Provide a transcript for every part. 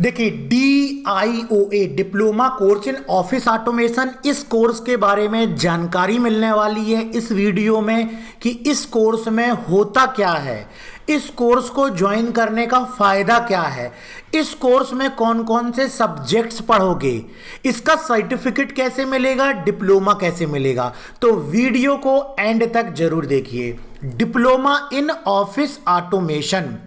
देखिए, DIOA diploma course in office automation, इस course के बारे में जानकारी मिलने वाली है इस वीडियो में कि इस कोर्स में होता क्या है, इस कोर्स को ज्वाइन करने का फायदा क्या है, इस कोर्स में कौन कौन से सब्जेक्ट्स पढ़ोगे, इसका सर्टिफिकेट कैसे मिलेगा, डिप्लोमा कैसे मिलेगा। तो वीडियो को एंड तक जरूर देखिए। Diploma in office automation,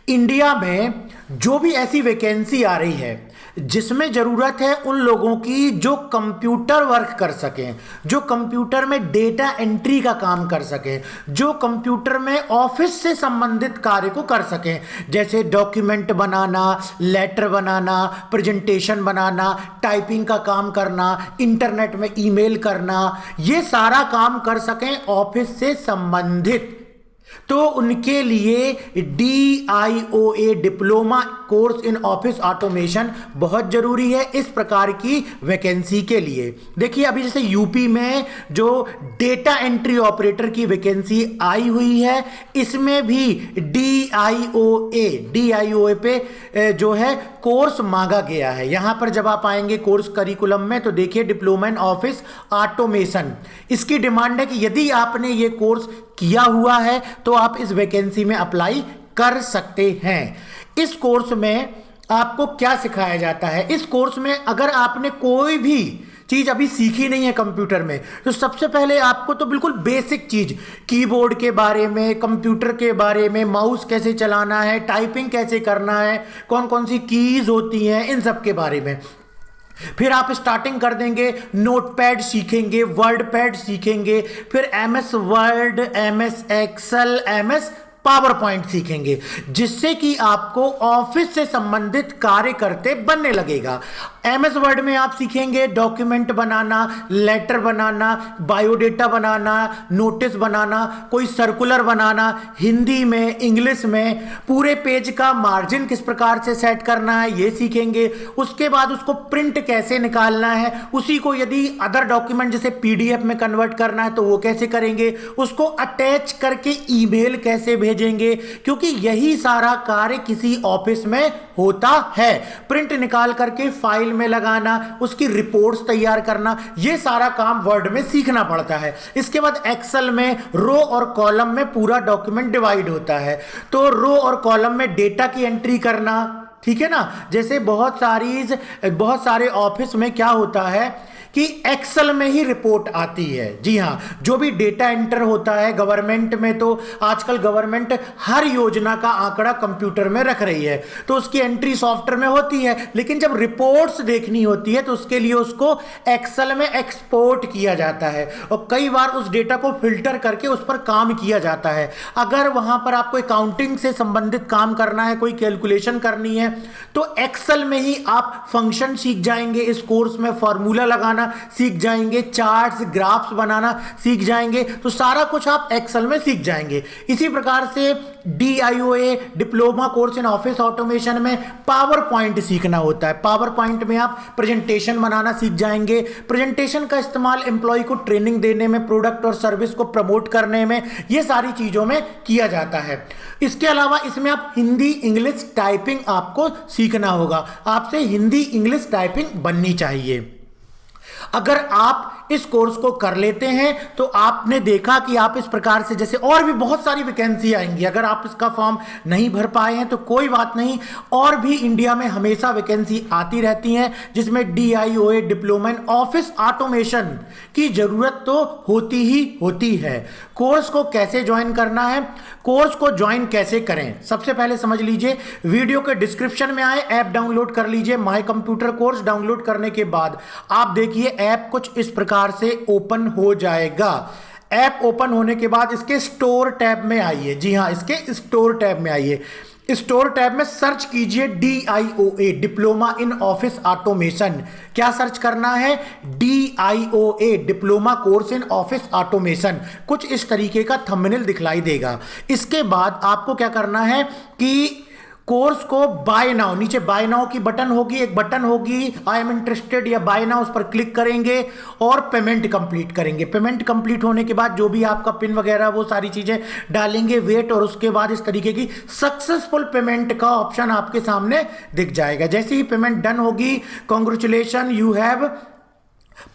India में जो भी ऐसी वैकेंसी आ रही है जिसमें ज़रूरत है उन लोगों की जो कंप्यूटर वर्क कर सकें, जो कंप्यूटर में डेटा एंट्री का काम कर सकें, जो कंप्यूटर में ऑफिस से संबंधित कार्य को कर सकें, जैसे डॉक्यूमेंट बनाना, लेटर बनाना, प्रेजेंटेशन बनाना, टाइपिंग का काम करना, इंटरनेट में ईमेल करना, ये सारा काम कर सकें ऑफिस से संबंधित। तो उनके लिए DIOA diploma course in office automation बहुत जरूरी है इस प्रकार की वैकेंसी के लिए। देखिए, अभी जैसे यूपी में जो डेटा एंट्री ऑपरेटर की वैकेंसी आई हुई है, इसमें भी DIOA पे जो है कोर्स मांगा गया है। यहां पर जब आप आएंगे कोर्स करिकुलम में तो देखिए डिप्लोमा इन ऑफिस ऑटोमेशन, इसकी डिमांड है कि यदि आपने ये कोर्स किया हुआ है तो आप इस वैकेंसी में अप्लाई कर सकते हैं। इस कोर्स में आपको क्या सिखाया जाता है, इस कोर्स में अगर आपने कोई भी चीज अभी सीखी नहीं है कंप्यूटर में, तो सबसे पहले आपको तो बिल्कुल बेसिक चीज, कीबोर्ड के बारे में, कंप्यूटर के बारे में, माउस कैसे चलाना है, टाइपिंग कैसे करना है, कौन कौन सी कीज होती हैं, इन सब के बारे में। फिर आप स्टार्टिंग कर देंगे, नोटपैड सीखेंगे, वर्ड पैड सीखेंगे, फिर MS word, MS Excel, MS power point सीखेंगे, जिससे कि आपको ऑफिस से संबंधित कार्य करते बनने लगेगा। MS वर्ड में आप सीखेंगे डॉक्यूमेंट बनाना, लेटर बनाना, बायोडेटा बनाना, नोटिस बनाना, कोई सर्कुलर बनाना, हिंदी में, इंग्लिश में, पूरे पेज का मार्जिन किस प्रकार से सेट करना है ये सीखेंगे। उसके बाद उसको प्रिंट कैसे निकालना है, उसी को यदि अदर डॉक्यूमेंट जैसे PDF में कन्वर्ट करना है तो वो कैसे करेंगे, उसको अटैच करके ईमेल कैसे भेजेंगे, क्योंकि यही सारा कार्य किसी ऑफिस में होता है। प्रिंट निकाल करके फाइल में लगाना, उसकी रिपोर्ट्स तैयार करना, यह सारा काम वर्ड में सीखना पड़ता है। इसके बाद एक्सेल में रो और कॉलम में पूरा डॉक्यूमेंट डिवाइड होता है, तो रो और कॉलम में डेटा की एंट्री करना, ठीक है ना। जैसे बहुत सारे ऑफिस में क्या होता है कि एक्सेल में ही रिपोर्ट आती है। जी हाँ, जो भी डेटा एंटर होता है गवर्नमेंट में, तो आजकल गवर्नमेंट हर योजना का आंकड़ा कंप्यूटर में रख रही है, तो उसकी एंट्री सॉफ्टवेयर में होती है, लेकिन जब रिपोर्ट्स देखनी होती है तो उसके लिए उसको एक्सेल में एक्सपोर्ट किया जाता है और कई बार उस डेटा को फिल्टर करके उस पर काम किया जाता है। अगर वहां पर आपको अकाउंटिंग से संबंधित काम करना है, कोई कैलकुलेशन करनी है, तो एक्सेल में ही आप फंक्शन सीख जाएंगे। इस कोर्स में फॉर्मूला लगाना सीख जाएंगे, चार्ट्स, ग्राफ्स बनाना सीख जाएंगे, तो सारा कुछ आप एक्सेल में सीख जाएंगे। इसी प्रकार से DIOA diploma course in office automation में पावर पॉइंट सीखना होता है। पावर पॉइंट में आप प्रेजेंटेशन बनाना सीख जाएंगे। प्रेजेंटेशन का इस्तेमाल एम्प्लॉय को ट्रेनिंग देने में, प्रोडक्ट और सर्विस को प्रमोट करने में, ये सारी चीजों में किया जाता है। इसके अलावा इसमें आप हिंदी इंग्लिश टाइपिंग आपको सीखना होगा, आपसे हिंदी इंग्लिश टाइपिंग बननी चाहिए। अगर आप इस कोर्स को कर लेते हैं तो आपने देखा कि आप इस प्रकार से, जैसे और भी बहुत सारी वैकेंसी आएंगी, अगर आप इसका फॉर्म नहीं भर पाए हैं तो कोई बात नहीं, और भी इंडिया में हमेशा वैकेंसी आती रहती हैं जिसमें DIOA diploma in office automation की जरूरत तो होती ही होती है। कोर्स को कैसे ज्वाइन करना है, कोर्स को ज्वाइन कैसे करें, सबसे पहले समझ लीजिए। वीडियो के डिस्क्रिप्शन में आए, ऐप डाउनलोड कर लीजिए, माय कंप्यूटर कोर्स। डाउनलोड करने के बाद आप देखिए ऐप कुछ इस प्रकार से ओपन हो जाएगा। ऐप ओपन होने के बाद इसके स्टोर टैब में आइए। जी हाँ, इसके स्टोर टैब में आइए। स्टोर टैब में सर्च कीजिए DIOA diploma in office automation. क्या सर्च करना है? DIOA diploma course in office automation. कुछ इस तरीके का थंबनेल दिखलाई देगा। इसके बाद आपको क्या करना है कि कोर्स को बाय नाउ, नीचे बाय नाउ की बटन होगी, एक बटन होगी आई एम इंटरेस्टेड या बाय नाउ, उस पर क्लिक करेंगे और पेमेंट कंप्लीट करेंगे। पेमेंट कंप्लीट होने के बाद जो भी आपका पिन वगैरह वो सारी चीजें डालेंगे, वेट, और उसके बाद इस तरीके की सक्सेसफुल पेमेंट का ऑप्शन आपके सामने दिख जाएगा। जैसे ही पेमेंट डन होगी, congratulation you have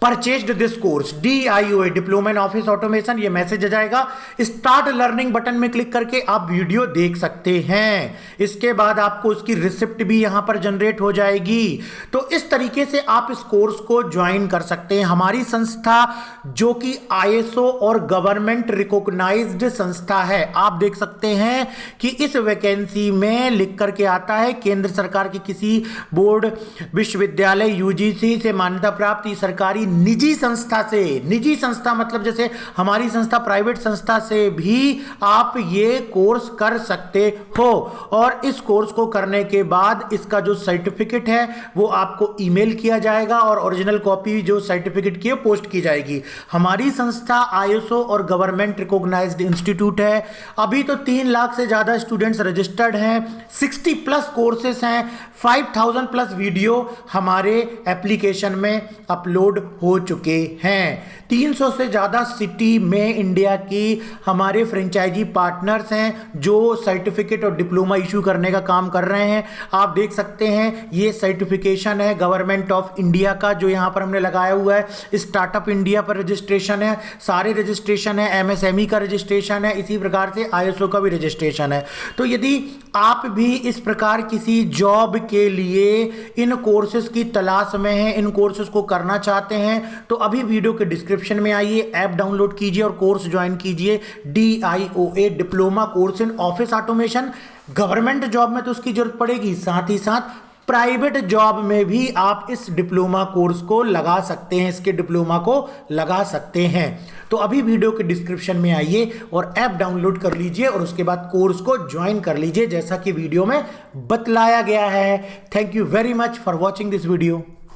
purchased this course DIOA diploma in office automation, ये मैसेज आ जाएगा। स्टार्ट लर्निंग बटन में क्लिक करके आप वीडियो देख सकते हैं। इसके बाद आपको उसकी रिसिप्ट भी यहां पर जनरेट हो जाएगी। तो इस तरीके से आप इस कोर्स को ज्वाइन कर सकते हैं। हमारी संस्था जो कि ISO और गवर्नमेंट रिकॉग्नाइज्ड संस्था है, आप देख सकते हैं कि इस वैकेंसी में लिख करके आता है केंद्र सरकार की किसी बोर्ड, विश्वविद्यालय, UGC से मान्यता प्राप्त सरकारी निजी संस्था से, निजी संस्था मतलब जैसे हमारी संस्था प्राइवेट संस्था से भी आप ये कोर्स कर सकते हो। और इस कोर्स को करने के बाद इसका जो सर्टिफिकेट है वो आपको ईमेल किया जाएगा और ओरिजिनल कॉपी जो सर्टिफिकेट की पोस्ट की जाएगी। हमारी संस्था ISO और गवर्नमेंट रिकॉग्नाइज्ड इंस्टीट्यूट है। अभी तो 3 लाख से ज्यादा स्टूडेंट्स रजिस्टर्ड हैं, 60 प्लस कोर्सेस हैं, 5000 प्लस वीडियो हमारे एप्लीकेशन में अपलोड हो चुके हैं। 300 से ज्यादा सिटी में इंडिया की हमारे फ्रेंचाइजी पार्टनर्स हैं जो सर्टिफिकेट और डिप्लोमा इशू करने का काम कर रहे हैं। आप देख सकते हैं ये सर्टिफिकेशन है गवर्नमेंट ऑफ इंडिया का जो यहां पर हमने लगाया हुआ है। स्टार्टअप इंडिया पर रजिस्ट्रेशन है, सारे रजिस्ट्रेशन है, MSME का रजिस्ट्रेशन है, इसी प्रकार से ISO का भी रजिस्ट्रेशन है। तो यदि आप भी इस प्रकार किसी जॉब के लिए इन कोर्सेज की तलाश में हैं, इन कोर्सेज को करना चाहते हैं, तो अभी वीडियो के डिस्क्रिप्शन में आइए, ऐप डाउनलोड कीजिए और कोर्स ज्वाइन कीजिए। DIOA diploma course in office automation. Government job में तो उसकी जरूरत पड़ेगी, साथ ही साथ प्राइवेट जॉब में भी आप इस डिप्लोमा कोर्स को लगा सकते हैं, इसके डिप्लोमा को लगा सकते हैं। तो अभी वीडियो के डिस्क्रिप्शन में आइए और ऐप डाउनलोड कर लीजिए और उसके बाद कोर्स को ज्वाइन कर लीजिए जैसा कि वीडियो में बतलाया गया है। Thank you very much for watching this video.